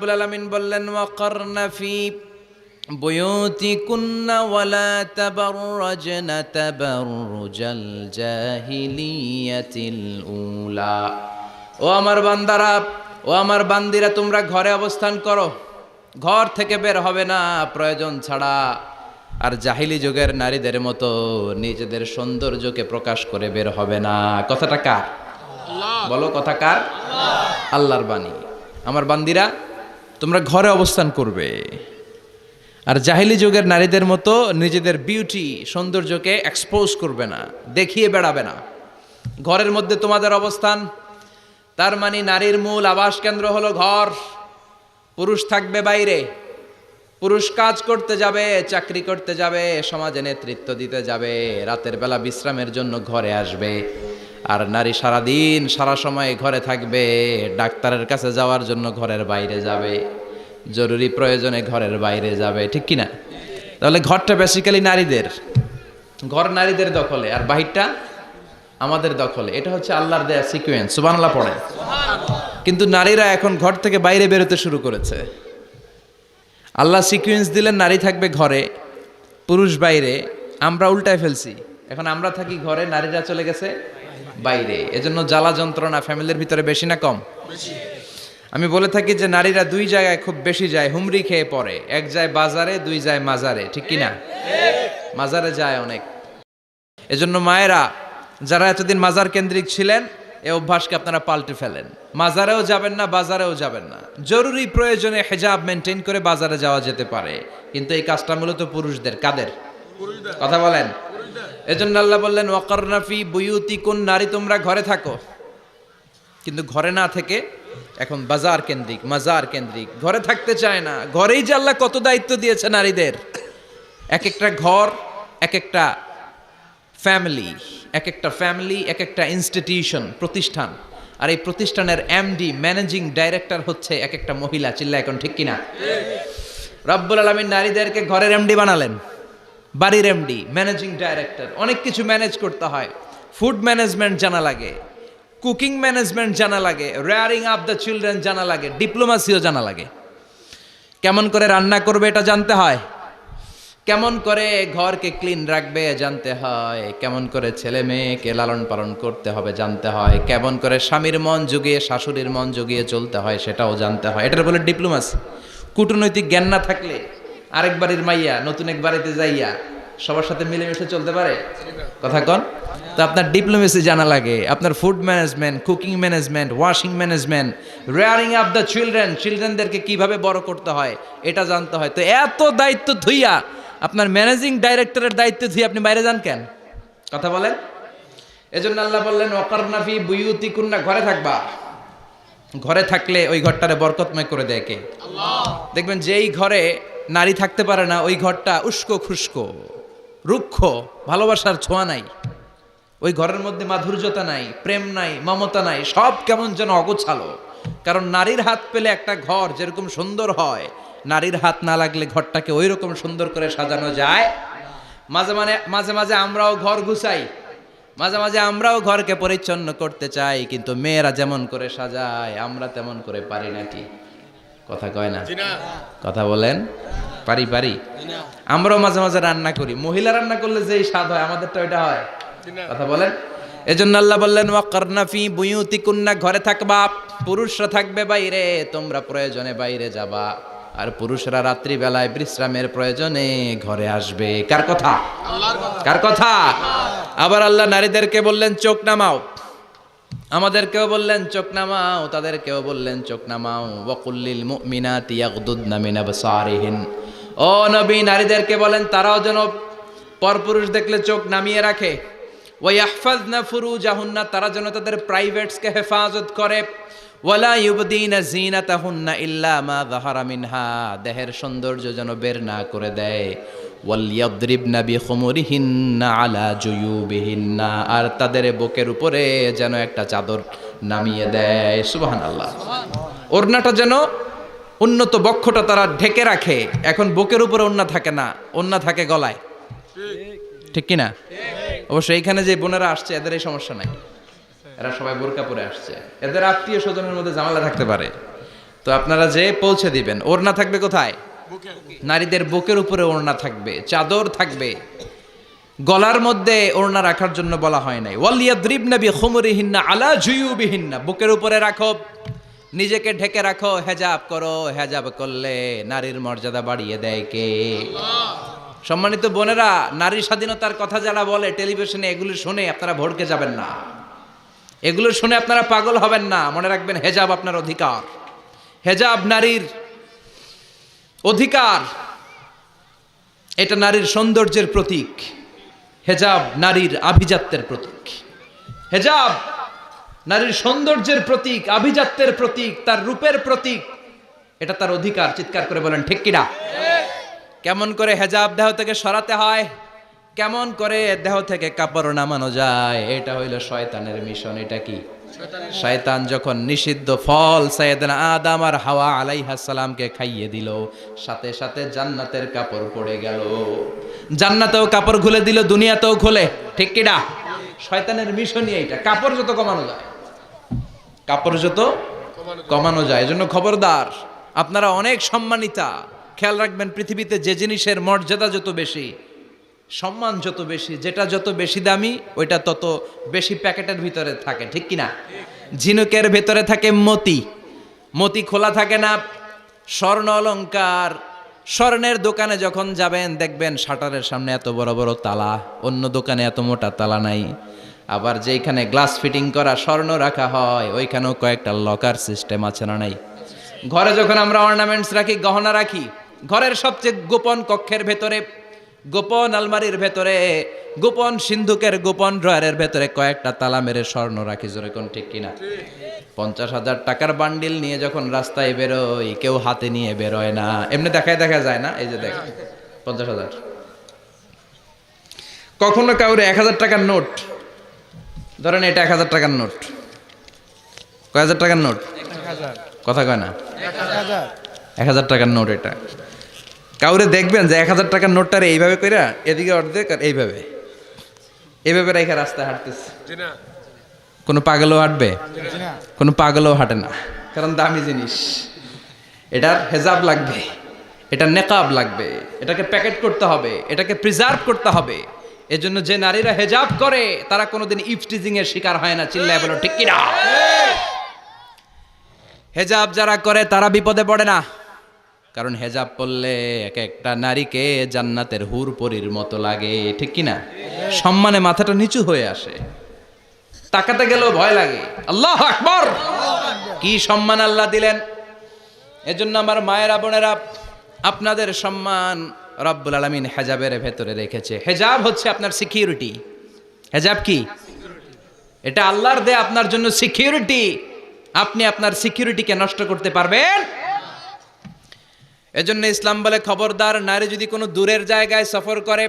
রব্বুল আলামিন বললেন ওয়াকারনা ফি বুয়ুতিকুন্না ওয়ালা তাবাররাজনা তাবাররুজাল জাহিলিয়াতিল উলা। ও আমার বান্দারা, ও আমার বান্দিরা, তোমরা ঘরে অবস্থান করো, ঘর থেকে বের হবে না প্রয়োজন ছাড়া। আর জাহিলি যুগের নারীদের মতো নিজেদের সৌন্দর্যকে প্রকাশ করে বের হবে না। কথাটা কার? বলো, কথা কার? আল্লাহর বাণী। আমার বান্দিরা, তোমরা ঘরে অবস্থান করবে, আর জাহিলি যুগের নারীদের মতো নিজেদের বিউটি, সৌন্দর্যকে এক্সপোজ করবে না, দেখিয়ে বেড়াবে না। ঘরের মধ্যে তোমাদের অবস্থান, তার মানে নারীর মূল আবাস কেন্দ্র হলো ঘর। পুরুষ থাকবে বাইরে, পুরুষ কাজ করতে যাবে, চাকরি করতে যাবে, সমাজে নেতৃত্ব দিতে যাবে, রাতের বেলা বিশ্রামের জন্য ঘরে আসবে। আর নারী সারাদিন সারা সময় ঘরে থাকবে, ডাক্তারের কাছে যাওয়ার জন্য ঘরের বাইরে যাবে, জরুরি প্রয়োজনে ঘরের বাইরে যাবে, ঠিক কিনা? তাহলে ঘরটা বেসিক্যালি নারীদের, ঘর নারীদের দখলে, আর বাহিরটা আমাদের দখলে। এটা হচ্ছে আল্লাহর দেয়া সিকোয়েন্স। সুবহানাল্লাহ পড়ে। কিন্তু নারীরা এখন ঘর থেকে বাইরে বেরোতে শুরু করেছে। আল্লাহ সিকোয়েন্স দিলেন নারী থাকবে ঘরে, পুরুষ বাইরে। আমরা উল্টায় ফেলছি, এখন আমরা থাকি ঘরে, নারীরা চলে গেছে বাইরে। এজন্য জ্বালা যন্ত্রণা ফ্যামিলির ভিতরে বেশি না কম? আমি বলে থাকি যে নারীরা দুই জায়গায় খুব বেশি যায়, হুমড়ি খেয়ে পড়ে। এক যায় বাজারে, দুই যায় মাজারে, ঠিক কিনা? মাজারে যায় অনেক। এজন্য মায়েরা যারা এতদিন মাজার কেন্দ্রিক ছিলেন, এই অভ্যাসকে আপনারা পাল্টে ফেলেন। মাজারেও যাবেন না, বাজারেও যাবেন না। জরুরি প্রয়োজনে হিজাব মেনটেন করে বাজারে যাওয়া যেতে পারে, কিন্তু এই কাজটা মূলত পুরুষদের। কাদের? কথা বলেন। এজন্য আল্লাহ বললেন ওয়াকারনা ফি বুয়ুতিকুন, নারী তোমরা ঘরে থাকো। কিন্তু ঘরে না থেকে এখন বাজার কেন্দ্রিক, মাজার কেন্দ্রিক, ঘরে থাকতে চায় না। ঘরেই যে আল্লাহ কত দায়িত্ব দিয়েছে নারীদের। এক একটা ঘর এক একটা ফ্যামিলি, এক একটা ফ্যামিলি এক একটা ইনস্টিটিউশন, প্রতিষ্ঠান। আর এই প্রতিষ্ঠানের এমডি, ম্যানেজিং ডাইরেক্টর হচ্ছে এক একটা মহিলা। চিল্লা এখন, ঠিক কিনা? রব্বুল আলামিন নারীদেরকে ঘরের এমডি বানালেন, বাড়ির এমডি, ম্যানেজিং ডাইরেক্টর। অনেক কিছু ম্যানেজ করতে হয়। ফুড ম্যানেজমেন্ট জানা লাগে, কুকিং ম্যানেজমেন্ট জানা লাগে, রেয়ারিং আপ দ্য চিলড্রেন জানা লাগে, ডিপ্লোমাসিও জানা লাগে। কেমন করে রান্না করবে এটা জানতে হয়, কেমন করে ঘরকে ক্লিন রাখবে জানতে হয়, কেমন করে ছেলে মেয়েকে লালন পালন করতে হবে জানতে হয়, কেমন করে স্বামীর মন জুগিয়ে শাশুড়ির মন জুগিয়ে চলতে হয় সেটাও জানতে হয়। এটার বলে ডিপ্লোমাসি। কূটনৈতিক জ্ঞান না থাকলে আরেক বাড়ির মাইয়া নতুন এক বাড়িতে যাইয়া সবার সাথে মিলেমিশে চলতে পারে? কথা কন। তো আপনার ডিপ্লোমেসি জানা লাগে, আপনার food management, cooking management, washing management, rearing up the children, চিলড্রেনদেরকে কিভাবে বড় করতে হয় এটা জানতে হয়। তো এত দায়িত্ব ধুইয়া, আপনার ম্যানেজিং ডাইরেক্টরের দায়িত্ব ধুইয়া আপনি বাইরে যান কেন? কথা বলেন। এজন্য আল্লাহ বললেন ওয়াকারনা ফি বুয়ুতিকুন্না, ঘরে থাকবা। ঘরে থাকলে ওই ঘরটারে বরকতময় করে দেয় কে? আল্লাহ। দেখবেন যেই ঘরে নারী থাকতে পারে না, ওই ঘরটা উস্কো খুস্কো, রুক্ষ, ভালোবাসার ছোঁয়া নাই। ওই ঘরের মধ্যে মাধুর্যতা নাই, প্রেম নাই, মমতা নাই, সব কেমন যেন অগোছালো। কারণ নারীর হাত পেলে একটা ঘর যেরকম সুন্দর হয়, নারীর হাত না লাগলে ঘরটাকে ওই রকম সুন্দর করে সাজানো যায়। মাঝে মাঝে আমরাও ঘর গুছাই, মাঝে মাঝে আমরাও ঘরকে পরিচ্ছন্ন করতে চাই, কিন্তু মেয়েরা যেমন করে সাজায় আমরা তেমন করে পারি নাকি? কথা কয় না? কথা বলেন। পারি। আমরাও মাঝে মাঝে রান্না করি, মহিলা রান্না করলে যেই স্বাদ হয় আমাদেরটা ওইটা হয়। কথা বলেন। এজন্য আল্লাহ বললেন ওয়াকারনা ফি বুয়ুতিকুন্না, ঘরে থাকবা। পুরুষরা থাকবে বাইরে, তোমরা প্রয়োজনে বাইরে যাবা। আর পুরুষরা রাত্রি বেলায় বিশ্রামের প্রয়োজনে ঘরে আসবে। কার কথা? কার কথা? আবার আল্লাহ নারীদেরকে বললেন চোখ নামাও, আমাদেরকেও বললেন চোখ নামাও, তাদেরকেও বললেন চোখ নামাও। ওয়াকুল্লিল মুমিনাতি ইয়াগদুদনা মিন আবসারিহিন, ও নবী নারীদেরকে বলেন তারাও যেন পরপুরুষ দেখলে চোখ নামিয়ে রাখে। ওয়া ইয়াহফাজনা ফুরুজাহুন্না, তারা যেন তাদের প্রাইভেটসকে হেফাজত করে। ওয়ালা ইউবদিনা জিনাতাহুন্না ইল্লা মা যাহারা মিনহা, দেহের সৌন্দর্য যেন বের না করে দেয়। ওয়ালিয়াদরিবনা বিখুমুরিহিন্না আলা জুয়ুবিহিন্না, আর তাদের বুকের উপরে যেন একটা চাদর নামিয়ে দেয়। সুবহানাল্লাহ। ওড়নাটা যেন, উন্নত বক্ষটা তারা ঢেকে রাখে। এখন বুকের উপরে ওড়না থাকে না, ওড়না থাকে গলায়, ঠিক কিনা? অবশ্য এইখানে যে বোনেরা আসছে এদের এই সমস্যা নাই, এরা সবাই বোরকা পরে আসছে। এদের আত্মীয় স্বজনের মধ্যে ঝামেলা থাকতে পারে, তো আপনারা যে পৌঁছে দিবেন। ওড়না থাকবে কোথায়? নারীদের বুকের উপরে ওড়না থাকবে, চাদর থাকবে। গলার মধ্যে ওড়না রাখার জন্য বলা হয় নাই। ওয়ালিয়াদরিবনা বিখুমুরিহিন্না আলা জুয়ুবিহিন্না, বুকের উপরে রাখো, নিজেকে ঢেকে রাখো, হেজাব করো। হেজাব করলে নারীর মর্যাদা বাড়িয়ে দেয় কে? সম্মানিত বোনেরা, নারী স্বাধীনতার কথা যারা বলে টেলিভিশনে, এগুলো শুনে আপনারা ভড়কে যাবেন না, এগুলো শুনে আপনারা পাগল হবেন না। মনে রাখবেন, হেজাব আপনার অধিকার, হেজাব নারীর অধিকার, এটা নারীর সৌন্দর্যের প্রতীক। হেজাব নারীর আভিজাত্যের প্রতীক। হেজাব নারীর সৌন্দর্যের প্রতীক, আভিজাত্যের প্রতীক, তার রূপের প্রতীক। এটা তার অধিকার। চিৎকার করে বলেন ঠিক কিনা? কেমন করে হেজাব দেহ থেকে সরাতে হয়, কেমন করে দেহ থেকে কাপড় নামানো যায়, এটা হইল শয়তানের মিশন। এটা কি? শয়তান যখন নিষিদ্ধ ফল সাইয়েদনা আদম আর হাওয়া আলাইহিস সালামকে খাইয়ে দিল, সাথে সাথে জান্নাতের কাপড় পড়ে গেল। জান্নাতেও কাপড় খুলে দিল, দুনিয়াতেও খুলে। ঠিক কিনা? শয়তানের মিশনই এইটা। কাপড় যত কমানো যায়, কাপড় যত কমানো যায়। এজন্য খবরদার, আপনারা অনেক সম্মানিতা। খেয়াল রাখবেন, পৃথিবীতে যে জিনিসের মর্যাদা যত বেশি, সম্মান যত বেশি, যেটা যত বেশি দামি, ওইটা তত বেশি প্যাকেটের ভিতরে থাকে। ঠিক কিনা? ঝিনুকের ভেতরে থাকে মতি, মতি খোলা থাকে না। স্বর্ণ অলংকার, স্বর্ণের দোকানে যখন যাবেন দেখবেন শাটারের সামনে এত বড় বড় তালা, অন্য দোকানে এত মোটা তালা নাই। আবার যেখানে গ্লাস ফিটিং করা স্বর্ণ রাখা হয়, ওইখানেও কয়েকটা লকার সিস্টেম আছে না নাই? ঘরে যখন আমরা অর্নামেন্টস রাখি, গহনা রাখি, ঘরের সবচেয়ে গোপন কক্ষের ভেতরে, গোপন আলমারির ভেতরে, গোপন সিন্ধুকের গোপন ড্রয়ারের ভেতরে কয়েকটা তালা মেরে স্বর্ণ রাখি। জোরে কোন ঠিক কিনা? 50,000 টাকার বান্ডিল নিয়ে যখন রাস্তায় বেরোই, কেউ হাতে নিয়ে বেরোয় না, এমনি দেখায় দেখা যায় না। এই যে দেখ, 50,000। কখনো কাউরে 1,000 টাকার নোট ধরেন, এটা 1,000 টাকার নোট। কয় হাজার টাকার নোট? কথা কয় না? 1,000 টাকার নোট। এটা কাউরে দেখবেন যে 1,000 টাকার নোটটারে এইভাবে কইরা এদিকে অর্ধেক আর এইভাবে এইভাবে রেখে রাস্তায় হাঁটতেছে। কোনো পাগলও হাঁটবে? কোনো পাগলও হাঁটে না, কারণ দামি জিনিস। এটার হেজাব লাগবে, এটা নেকাব লাগবে, এটাকে প্যাকেট করতে হবে, এটাকে প্রিজার্ভ করতে হবে। এজন্য যে নারীরা হেজাব করে তারা কোনোদিন ইফটিজিং এর শিকার হয় না। চিল্লায় বলো ঠিক কিনা? হেজাব যারা করে তারা বিপদে পড়ে না, কারণ হেজাব পরলে এক একটা নারীকে জান্নাতের হুর পরীর মতো লাগে। ঠিক কিনা? সম্মানে মাথাটা নিচু হয়ে আসে, তাকাতে গেলেও ভয় লাগে। আল্লাহু আকবার! কি সম্মান আল্লাহ দিলেন! এজন্য আমার মায়েরা বোনেরা, আপনাদের সম্মান রব্বুল আলামিন হেজাবের ভেতরে রেখেছে। হেজাব হচ্ছে আপনার সিকিউরিটি। হেজাব কি? এটা আল্লাহর দেয়া আপনার জন্য সিকিউরিটি। আপনি আপনার সিকিউরিটিকে নষ্ট করতে পারবেন? এজন্য ইসলাম বলে, খবরদার, নারী যদি কোনো দূরের জায়গায় সফর করে,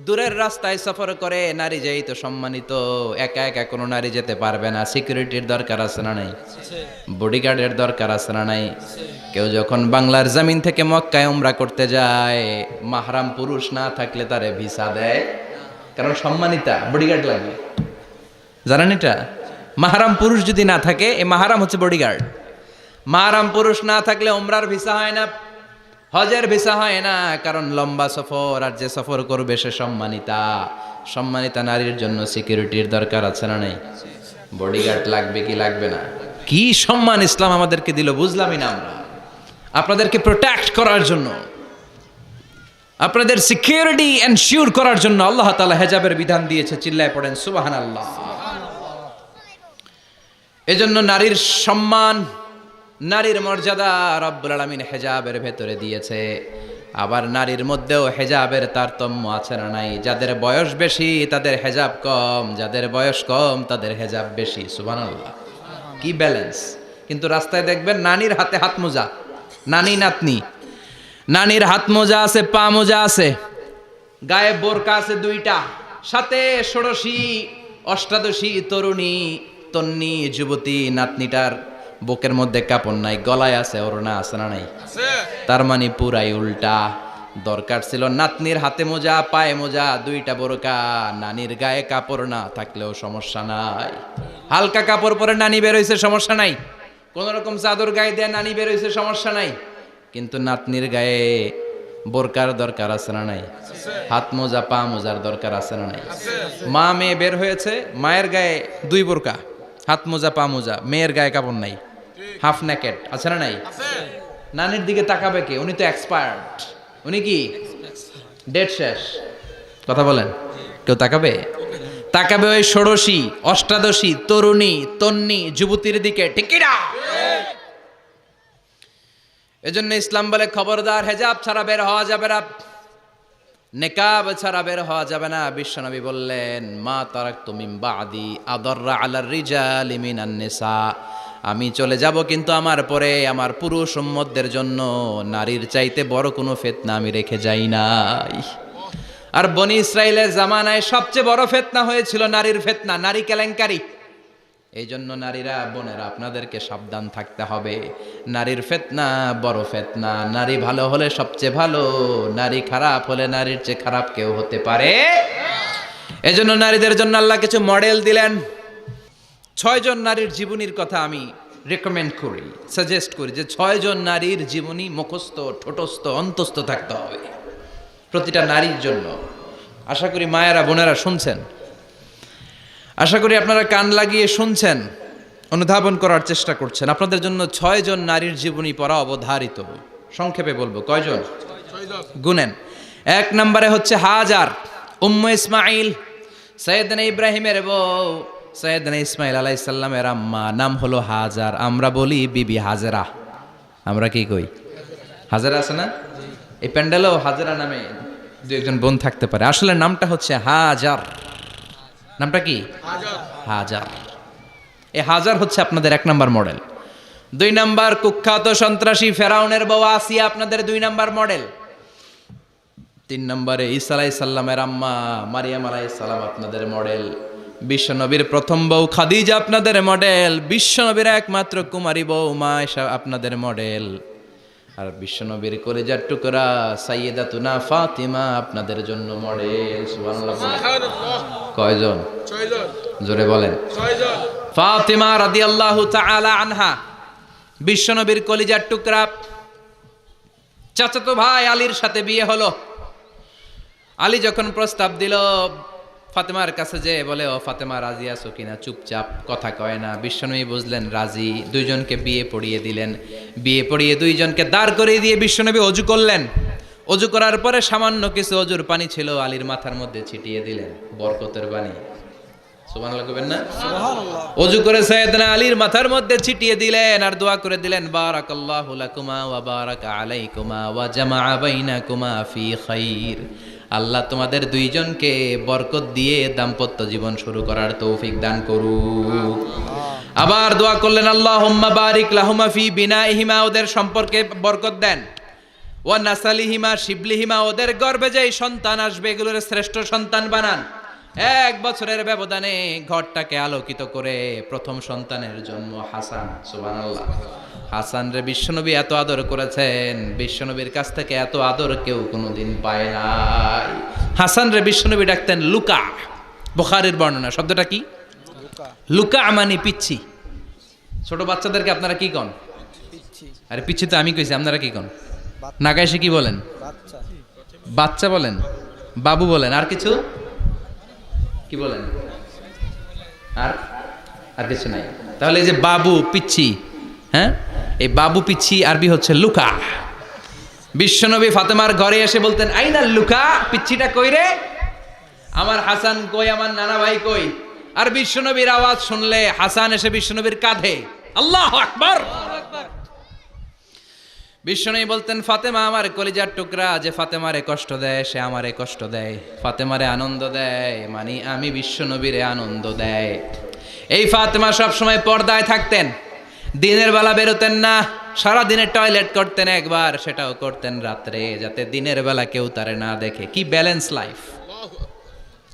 দূরের রাস্তায় সফর করে, নারী যেই তো সম্মানিত, একা একা কোনো নারী যেতে পারবে না। সিকিউরিটির দরকার আছে না নাই? বডিগার্ডের দরকার আছে না নাই? কেউ যখন বাংলার জমিন থেকে মক্কায় উমরা করতে যায়, মাহরাম পুরুষ না থাকলে তারে ভিসা দেয়, কারণ সম্মানিতা, বডিগার্ড লাগে। জানেন এটা? মাহরাম পুরুষ যদি না থাকে, এই মাহরাম হচ্ছে বডিগার্ড। মাহরাম পুরুষ না থাকলে উমরার ভিসা হয় না, হজের ভিসা হয় না, কারণ লম্বা সফর, আর যে সফর করবে সে সম্মানিতা। সম্মানিতা নারীর জন্য সিকিউরিটির দরকার আছে না নাই? বডিগার্ড লাগবে কি লাগবে না? কি সম্মান ইসলাম আমাদেরকে দিল বুঝলামই না আমরা। আপনাদেরকে প্রোটেক্ট করার জন্য, আপনাদের সিকিউরিটি এনশিওর করার জন্য আল্লাহ তাআলা হেজাবের বিধান দিয়েছে। চিল্লায় পড়েন সুবহানাল্লাহ। এজন্য নারীর সম্মান, নারীর মর্যাদা রব্বুল আলামিন হেজাবের ভেতরে দিয়েছে। আবার নারীর মধ্যেও হেজাবের তারতম্য আছে না নাই? যাদের বয়স বেশি তাদের হেজাব কম, যাদের বয়স কম তাদের হেজাব বেশি। সুবহানাল্লাহ, কি ব্যালেন্স! কিন্তু রাস্তায় দেখবেন নানির হাতে হাত মোজা, নানি নাতনি, নানির হাত মোজা আছে, পা মোজা আছে, গায়ে বোরকা আছে 2টা, সাথে ষোড়শী অষ্টাদশী তরুণী তন্নি যুবতী নাতনিটার বুকের মধ্যে কাপড় নাই, গলায় আছে ওড়না, আছে না নাই? তার মানে পুরাই উল্টা। দরকার ছিল নাতনির হাতে মোজা, পায়ে মোজা, 2টা বোরকা, নানির গায়ে কাপড় না থাকলেও সমস্যা নাই। হালকা কাপড় পরে নানি বের হইছে, সমস্যা নাই। কোন রকম চাদর গায়ে দেয়া নানি বের হয়েছে, সমস্যা নাই, কিন্তু নাতনির গায়ে বোরকার দরকার আছে না নাই? হাত মোজা পা মোজার দরকার আছে না নাই? মা মেয়ে বের হয়েছে, মায়ের গায়ে 2 বোরকা, হাত মোজা পা মোজা, মেয়ের গায়ে কাপড় নাই, হাফ নেকেট আছে না নাই? নানির দিকে তাকাবে কে? উনি তো এক্সপার্ট, উনি কি ডেট শেষ, কথা বলেন, কেউ তাকাবে? তাকাবে ওই ষোড়শী অষ্টাদশী তরুণী তন্নি যুবতীর দিকে, ঠিক কি না? এজন্য ইসলাম বলে খবরদার, হেজাব ছাড়া বের হওয়া যাবে না, নেকাব ছাড়া বের হওয়া যাবে না। বিশ্বনবী বললেন, মা তারাকতু মিন বাদি আদাররা আলার রিজালি মিনান নিসা, আমি চলে যাব কিন্তু আমার পরে আমার পুরুষ উম্মতদের জন্য নারীর চাইতে বড় কোনো ফিতনা আমি রেখে যাই নাই। আর বনি ইসরাইলের জামানায় সবচেয়ে বড় ফিতনা হয়েছিল নারীর ফিতনা, নারী কেলেঙ্কারি। এই জন্য নারীরা, বোনেরা, আপনাদেরকে সাবধান থাকতে হবে। নারীর ফিতনা বড় ফিতনা। নারী ভালো হলে সবচেয়ে ভালো, নারী খারাপ হলে নারীর চেয়ে খারাপ কেউ হতে পারে। এজন্য নারীদের জন্য আল্লাহ কিছু মডেল দিলেন। 6 জন নারীর জীবনীর কথা আমি রেকমেন্ড করি, সাজেস্ট করি যে 6 জন নারীর জীবনী মুখস্থ ঠোঁটস্থ অন্তস্থ থাকতে হবে প্রতিটা নারীর জন্য। আশা করি মায়েরা বোনেরা শুনছেন, আশা করি আপনারা কান লাগিয়ে শুনছেন, অনুধাবন করার চেষ্টা করছেন। আপনাদের জন্য 6 জন নারীর জীবনী পড়া অবধারিত। সংক্ষেপে বলবো, কয়জন? গুনেন। 1 নম্বরে হচ্ছে হাজার, উম্মে ইসমাইল, সৈয়দনা ইব্রাহিমের বউ, সৈয়দনা ইসমাইল আলাইহিস সালামের আম্মা, নাম হলো হাজার। আমরা বলি বিবি হাজেরা, আমরা কি কই? হাজেরা আছে না? এই প্যান্ডেলেও হাজেরা নামে 2-1 বোন থাকতে পারে। আসলে নামটা হচ্ছে হাজার। নামটা কি? হাজার। এই হাজার হচ্ছে আপনাদের 1 নম্বর মডেল। 2 নম্বর কুখ্যাত সন্ত্রাসী ফেরাউনের বউ আসিয়া আপনাদের 2 নম্বর মডেল। 3 নম্বরে ঈসা আলাইহিস সালামের আম্মা মারিয়াম আলাইহিস সালাম আপনাদের মডেল। বিশ্বনবীর প্রথম বউ খাদিজা আপনাদের মডেল। বিশ্বনবীর একমাত্র কুমারী বউ মা আয়েশা আপনাদের মডেল। আর বিশ্বনবীর কলিজার টুকরা সাইয়্যিদাতুনা ফাতিমা আপনাদের জন্য মডেল। সুবহানাল্লাহ। কয়জন? 6 জন। জোরে বলেন। 6 জন। ফাতিমা রাদিয়াল্লাহু তাআলা আনহা বিশ্বনবীর কলিজার টুকরা। চাচাতো ভাই আলীর সাথে বিয়ে হলো। আলী যখন প্রস্তাব দিল ফাতেমার কাছে, যে বলে, ও ফাতেমা রাজি আছো কিনা? চুপচাপ, কথা কয় না। বিশ্বনবী বুঝলেন রাজি, 2 জনকে বিয়ে পড়িয়ে দিলেন। বিয়ে পড়িয়ে 2 জনকে দাঁড় করিয়ে দিয়ে বিশ্বনবী অজু করলেন। অজু করার পরে সামান্য কিছু অজুর পানি ছিল, আলীর মাথার মধ্যে ছিটিয়ে দিলেন, বরকতের পানি। সুবহানাল্লাহ কইবেন না? সুবহানাল্লাহ। অজু করে সাইয়েদনা আলীর মাথার মধ্যে ছিটিয়ে দিলেন আর দোয়া করে দিলেন, বারাকাল্লাহু লাকুমা ওয়া বারাকা আলাইকুমা ওয়া জামাআ বাইনাকুমা ফি খাইর। আল্লাহ তোমাদের 2 জনকে বরকত দিয়ে দাম্পত্য জীবন শুরু করার তৌফিক দান করুক। আবার দোয়া করলেন, আল্লাহুম্মা বারিক লাহুমা ফি বিনাইহিমা, ওদের সম্পর্কে বরকত দেন। ওয়া নাসালিহিমা, শিবলিহিমা, ওদের গর্ভে যেই সন্তান আসবে এগুলোর শ্রেষ্ঠ সন্তান বানান। 1 বছরের ব্যবধানে ঘরটাকে আলোকিত করে প্রথম সন্তানের জন্ম হাসান। সুবহানাল্লাহ। হাসান রে বিশ্বনবী এত আদর করেছেন, বিশ্বনবীর কাছ থেকে এত আদর কেউ কোনোদিন পায় নাই। হাসান রে বিশ্বনবী ডাকতেন লুকা। বুখারীর বর্ণনা। শব্দটা কি? লুকা মানে পিচ্ছি। ছোট বাচ্চাদেরকে আপনারা কি কন? আরে পিচ্ছি তো আমি কইছি, আপনারা কি কন? নাগাইশে কি বলেন? বাচ্চা বলেন, বাবু বলেন, আর কিছু কি বলেন? আর কিছু নাই। তাহলে এই যে বাবু পিচ্ছি, হ্যাঁ, এই বাবু পিচ্ছি আরবি হচ্ছে লুকা। বিশ্বনবী ফাতেমার ঘরে এসে বলতেন, আইনা লুকা, পিচ্ছিটা কই রে? আমার হাসান কই, আমার নানা ভাই কই? আর বিশ্বনবীর আওয়াজ শুনলে হাসান এসে বিশ্বনবীর কাঁধে, আল্লাহু আকবার। বিশ্বনবী বলতেন, ফাতেমা আমার কলিজার টুকরা, যে ফাতেমারে কষ্ট দেয় সে আমারে কষ্ট দেয়, ফাতেমারে আনন্দ দেয় মানে আমি বিশ্বনবীরে আনন্দ দেয়। এই ফাতেমা সব সময় পর্দায় থাকতেন, দিনের বেলা বেরোতেন না, সারা দিনে টয়লেট করতেন একবার, সেটাও করতেন রাত্রে, যাতে দিনের বেলা কেউ তারে না দেখে। কি ব্যালেন্স লাইফ,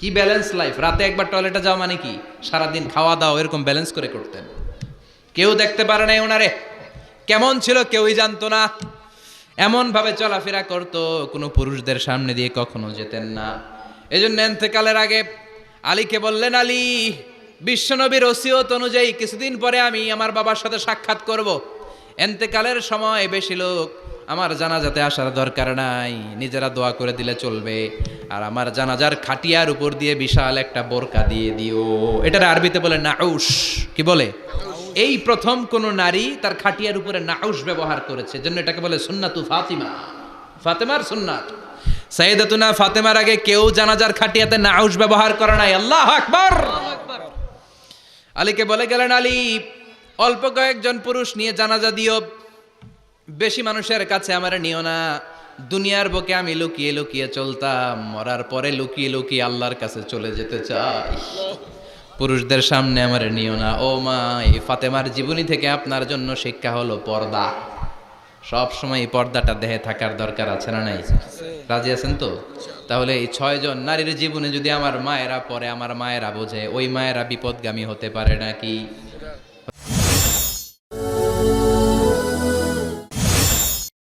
কি ব্যালেন্স লাইফ! রাতে একবার টয়লেটে যাওয়া মানে কি সারা দিন খাওয়া দাওয়া এরকম ব্যালেন্স করে করতেন। কেউ দেখতে পারে নাই ওনারে, কেমন ছিল কেউই জানতো না। এমন ভাবে চলাফেরা করতো, কোনো পুরুষদের সামনে দিয়ে কখনো যেতেন না। এজন্য ইন্তেকালের আগে আলীকে বললেন, আলী বিশ্বনবীর ওসিয়ত অনুযায়ী কিছুদিন পরে আমি আমার বাবার সাথে সাক্ষাৎ করব। এন্তেকালের সময় বেশি লোক আমার জানাজাতে আসার দরকার নাই, নিজেরা দোয়া করে দিলে চলবে। আর আমার জানাজার খাটিয়ার উপর দিয়ে বিশাল একটা বোরকা দিয়ে দিও। এটার আরবিতে বলে নাউস। কি বলে? এই প্রথম কোন নারী তার খাটিয়ার উপরে নাউস ব্যবহার করেছে, জন্য এটাকে বলে সুন্নাতু ফাতিমা, ফাতেমার সুন্নাত। সাইয়েদাতুনা ফাতেমার আগে কেউ জানাজার খাটিয়াতে নাউস ব্যবহার করে নাই। আল্লাহু আকবার। আলীকে বলে গেলেন, আলী অল্প কয়েকজন পুরুষ নিয়ে জানাজা দিও, বেশি মানুষের কাছে আমার নিও না। দুনিয়ার বুকে আমি লুকিয়ে লুকিয়ে চলতাম, মরার পরে লুকিয়ে লুকিয়ে আল্লাহর কাছে চলে যেতে চাই। পুরুষদের সামনে আমার নিও না। ও মা, এই ফাতেমার জীবনী থেকে আপনার জন্য শিক্ষা হলো পর্দা। সব সময় এই পর্দাটা দেহে থাকার দরকার আছে না নাই? রাজি আছেন তো? তাহলে এই 6 জন নারীর জীবনে যদি আমার মায়েরা পরে, আমার মায়েরা বোঝে, ওই মায়েরা বিপদগামী হতে পারে নাকি?